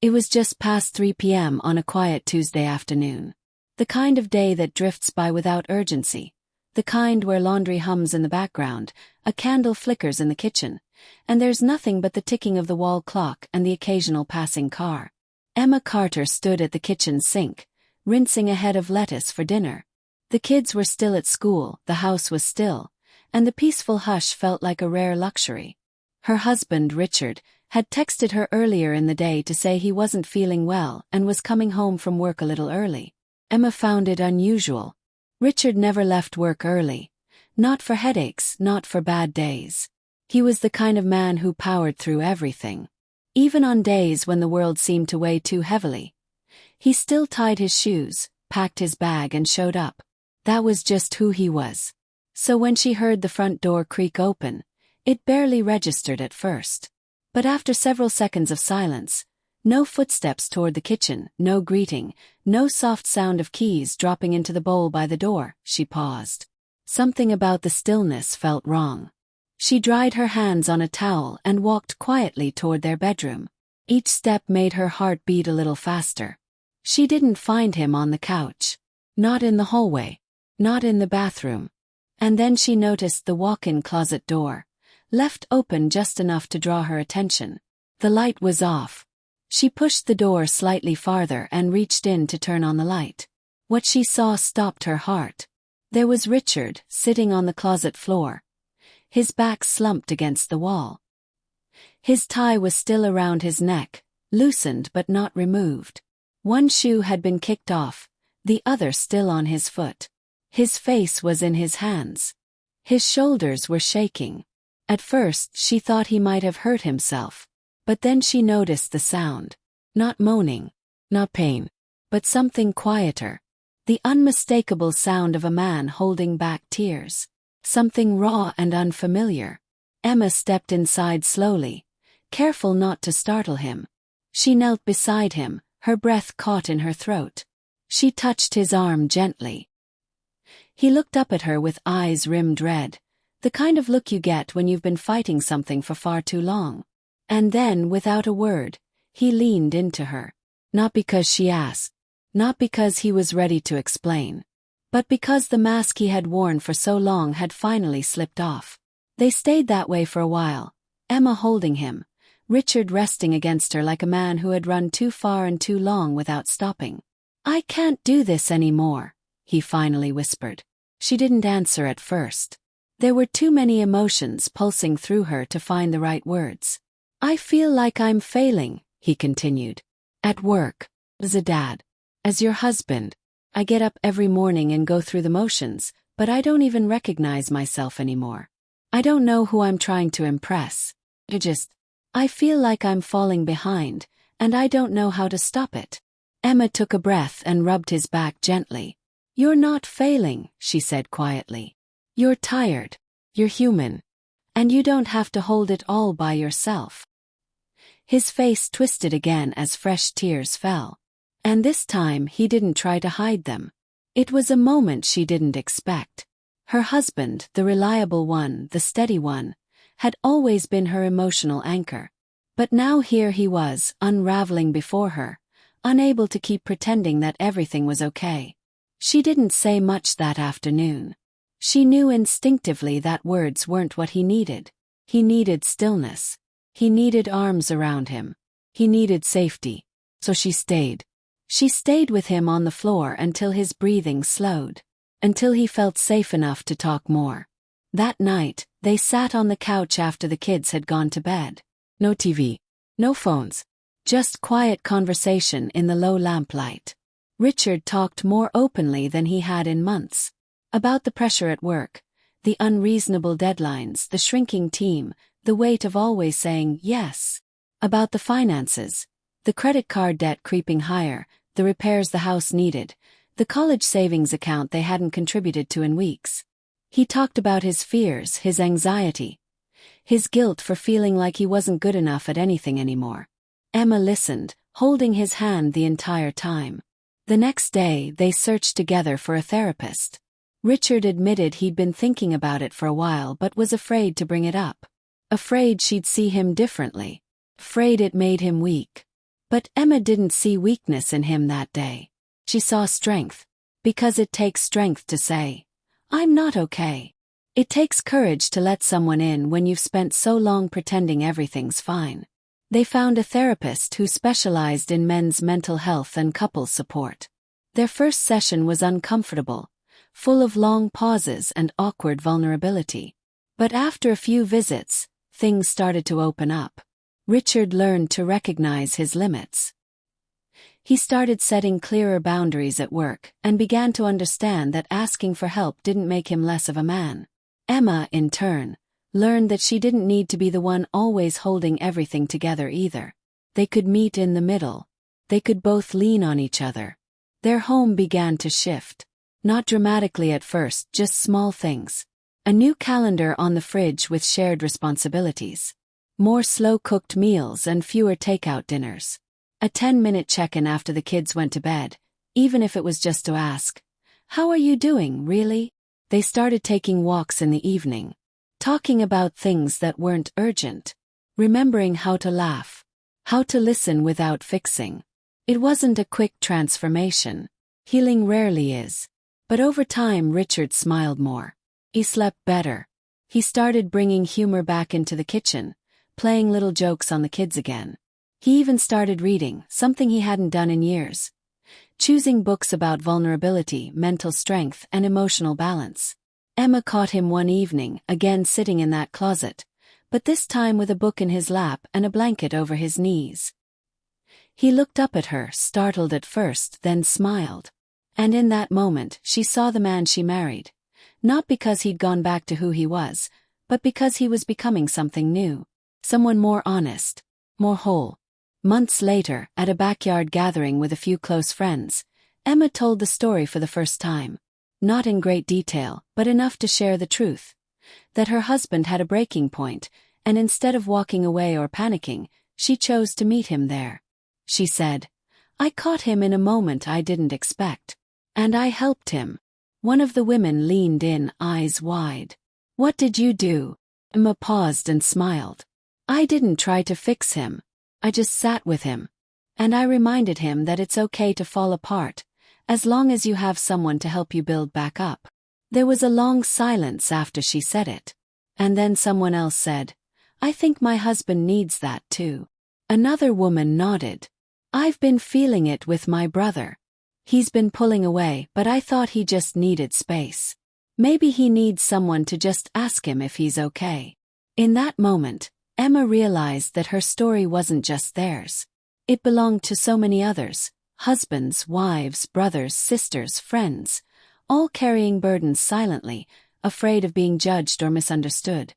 It was just past 3 p.m. on a quiet Tuesday afternoon. The kind of day that drifts by without urgency. The kind where laundry hums in the background, a candle flickers in the kitchen, and there's nothing but the ticking of the wall clock and the occasional passing car. Emma Carter stood at the kitchen sink, rinsing a head of lettuce for dinner. The kids were still at school, the house was still, and the peaceful hush felt like a rare luxury. Her husband, Richard, had texted her earlier in the day to say he wasn't feeling well and was coming home from work a little early. Emma found it unusual. Richard never left work early. Not for headaches, not for bad days. He was the kind of man who powered through everything. Even on days when the world seemed to weigh too heavily. He still tied his shoes, packed his bag and showed up. That was just who he was. So when she heard the front door creak open, it barely registered at first. But after several seconds of silence, no footsteps toward the kitchen, no greeting, no soft sound of keys dropping into the bowl by the door, she paused. Something about the stillness felt wrong. She dried her hands on a towel and walked quietly toward their bedroom. Each step made her heart beat a little faster. She didn't find him on the couch. Not in the hallway. Not in the bathroom. And then she noticed the walk-in closet door, left open just enough to draw her attention. The light was off. She pushed the door slightly farther and reached in to turn on the light. What she saw stopped her heart. There was Richard, sitting on the closet floor. His back slumped against the wall. His tie was still around his neck, loosened but not removed. One shoe had been kicked off, the other still on his foot. His face was in his hands. His shoulders were shaking. At first she thought he might have hurt himself. But then she noticed the sound. Not moaning, not pain, but something quieter. The unmistakable sound of a man holding back tears. Something raw and unfamiliar. Emma stepped inside slowly, careful not to startle him. She knelt beside him, her breath caught in her throat. She touched his arm gently. He looked up at her with eyes rimmed red, the kind of look you get when you've been fighting something for far too long. And then, without a word, he leaned into her. Not because she asked. Not because he was ready to explain. But because the mask he had worn for so long had finally slipped off. They stayed that way for a while, Emma holding him, Richard resting against her like a man who had run too far and too long without stopping. "I can't do this anymore," he finally whispered. She didn't answer at first. There were too many emotions pulsing through her to find the right words. "I feel like I'm failing," he continued. "At work. As a dad. As your husband. I get up every morning and go through the motions, but I don't even recognize myself anymore. I don't know who I'm trying to impress. I feel like I'm falling behind, and I don't know how to stop it." Emma took a breath and rubbed his back gently. "You're not failing," she said quietly. "You're tired. You're human. And you don't have to hold it all by yourself." His face twisted again as fresh tears fell. And this time he didn't try to hide them. It was a moment she didn't expect. Her husband, the reliable one, the steady one, had always been her emotional anchor. But now here he was, unraveling before her, unable to keep pretending that everything was okay. She didn't say much that afternoon. She knew instinctively that words weren't what he needed. He needed stillness. He needed arms around him. He needed safety. So she stayed. She stayed with him on the floor until his breathing slowed. Until he felt safe enough to talk more. That night, they sat on the couch after the kids had gone to bed. No TV. No phones. Just quiet conversation in the low lamplight. Richard talked more openly than he had in months. About the pressure at work, the unreasonable deadlines, the shrinking team, the weight of always saying yes. About the finances, the credit card debt creeping higher, the repairs the house needed, the college savings account they hadn't contributed to in weeks. He talked about his fears, his anxiety, his guilt for feeling like he wasn't good enough at anything anymore. Emma listened, holding his hand the entire time. The next day, they searched together for a therapist. Richard admitted he'd been thinking about it for a while but was afraid to bring it up. Afraid she'd see him differently. Afraid it made him weak. But Emma didn't see weakness in him that day. She saw strength. Because it takes strength to say, "I'm not okay." It takes courage to let someone in when you've spent so long pretending everything's fine. They found a therapist who specialized in men's mental health and couple support. Their first session was uncomfortable, full of long pauses and awkward vulnerability. But after a few visits, things started to open up. Richard learned to recognize his limits. He started setting clearer boundaries at work and began to understand that asking for help didn't make him less of a man. Emma, in turn, learned that she didn't need to be the one always holding everything together either. They could meet in the middle. They could both lean on each other. Their home began to shift. Not dramatically at first, just small things. A new calendar on the fridge with shared responsibilities. More slow-cooked meals and fewer takeout dinners. A 10-minute check-in after the kids went to bed, even if it was just to ask, "How are you doing, really?" They started taking walks in the evening. Talking about things that weren't urgent. Remembering how to laugh. How to listen without fixing. It wasn't a quick transformation. Healing rarely is. But over time Richard smiled more. He slept better. He started bringing humor back into the kitchen, playing little jokes on the kids again. He even started reading, something he hadn't done in years. Choosing books about vulnerability, mental strength, and emotional balance. Emma caught him one evening, again sitting in that closet, but this time with a book in his lap and a blanket over his knees. He looked up at her, startled at first, then smiled. And in that moment, she saw the man she married. Not because he'd gone back to who he was, but because he was becoming something new. Someone more honest, more whole. Months later, at a backyard gathering with a few close friends, Emma told the story for the first time. Not in great detail, but enough to share the truth. That her husband had a breaking point, and instead of walking away or panicking, she chose to meet him there. She said, "I caught him in a moment I didn't expect. And I helped him." One of the women leaned in, eyes wide. "What did you do?" Emma paused and smiled. "I didn't try to fix him. I just sat with him. And I reminded him that it's okay to fall apart, as long as you have someone to help you build back up." There was a long silence after she said it. And then someone else said, "I think my husband needs that too." Another woman nodded. "I've been feeling it with my brother. He's been pulling away, but I thought he just needed space. Maybe he needs someone to just ask him if he's okay." In that moment, Emma realized that her story wasn't just theirs. It belonged to so many others, husbands, wives, brothers, sisters, friends, all carrying burdens silently, afraid of being judged or misunderstood.